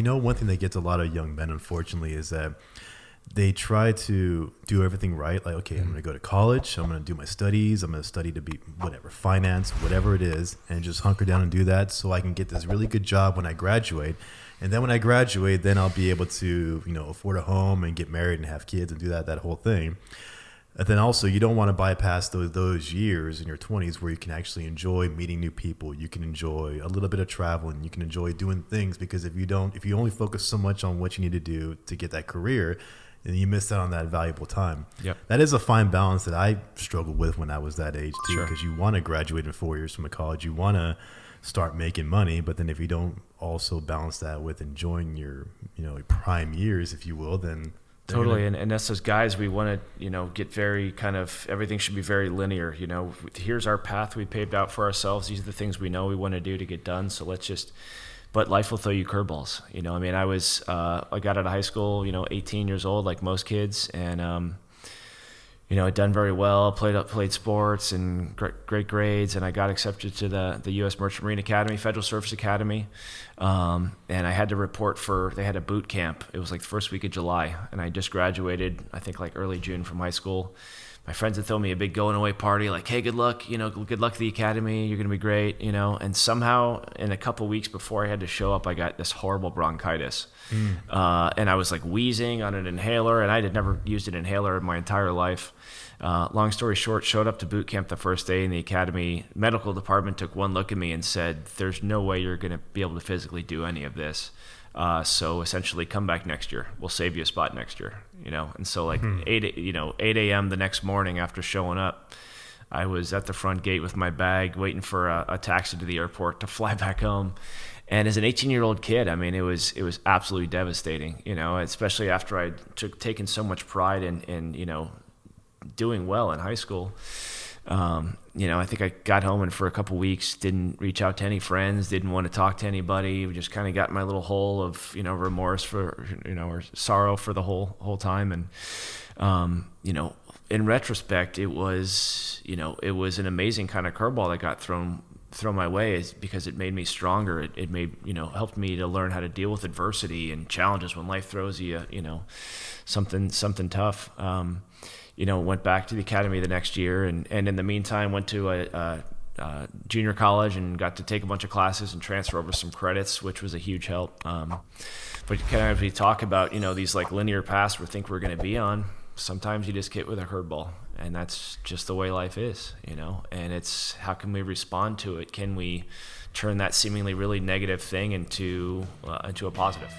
One thing that gets a lot of young men, unfortunately, is that they try to do everything right. Like, okay, I'm going to go to college. I'm going to do my studies. I'm going to study to be whatever, finance, whatever it is, and just hunker down and do that so I can get this really good job when I graduate. And then when I graduate, then I'll be able to, afford a home and get married and have kids and do that whole thing. And then also, you don't want to bypass those years in your 20s where you can actually enjoy meeting new people. You can enjoy a little bit of traveling. You can enjoy doing things, because if you only focus so much on what you need to do to get that career, then you miss out on that valuable time. Yep. That is a fine balance that I struggled with when I was that age too, Sure. because you want to graduate in 4 years from a college. You want to start making money, but then if you don't also balance that with enjoying your, prime years, if you will, then Totally. And us as guys, we want to, get very everything should be very linear. Here's our path we paved out for ourselves. These are the things we know we want to do to get done. So but life will throw you curveballs. I got out of high school, 18 years old, like most kids. And, I'd done very well, played sports and great grades. And I got accepted to the U.S. Merchant Marine Academy, Federal Service Academy. And I had to report they had a boot camp. It was like the first week of July. And I just graduated, I think like early June from high school. My friends had thrown me a big going away party, like, hey, good luck, good luck to the academy. You're going to be great, And somehow in a couple of weeks before I had to show up, I got this horrible bronchitis. And I was like wheezing on an inhaler, and I had never used an inhaler in my entire life. Long story short, showed up to boot camp the first day, and the academy medical department took one look at me and said, there's no way you're going to be able to physically do any of this. So essentially come back next year. We'll save you a spot next year, And so like 8 a.m. the next morning after showing up, I was at the front gate with my bag waiting for a taxi to the airport to fly back home. And as an 18-year-old kid, it was absolutely devastating, especially after I'd taken so much pride in doing well in high school. I think I got home and for a couple weeks didn't reach out to any friends, didn't want to talk to anybody. Just kind of got in my little hole of remorse for or sorrow for the whole time. And in retrospect, it was an amazing kind of curveball that got thrown my way, because it made me stronger. It made helped me to learn how to deal with adversity and challenges when life throws you something tough. Went back to the academy the next year, and in the meantime went to a junior college and got to take a bunch of classes and transfer over some credits, which was a huge help. But as we talk about, these like linear paths we think we're going to be on, sometimes you just get with a curveball, and that's just the way life is, and it's how can we respond to it? Can we turn that seemingly really negative thing into a positive?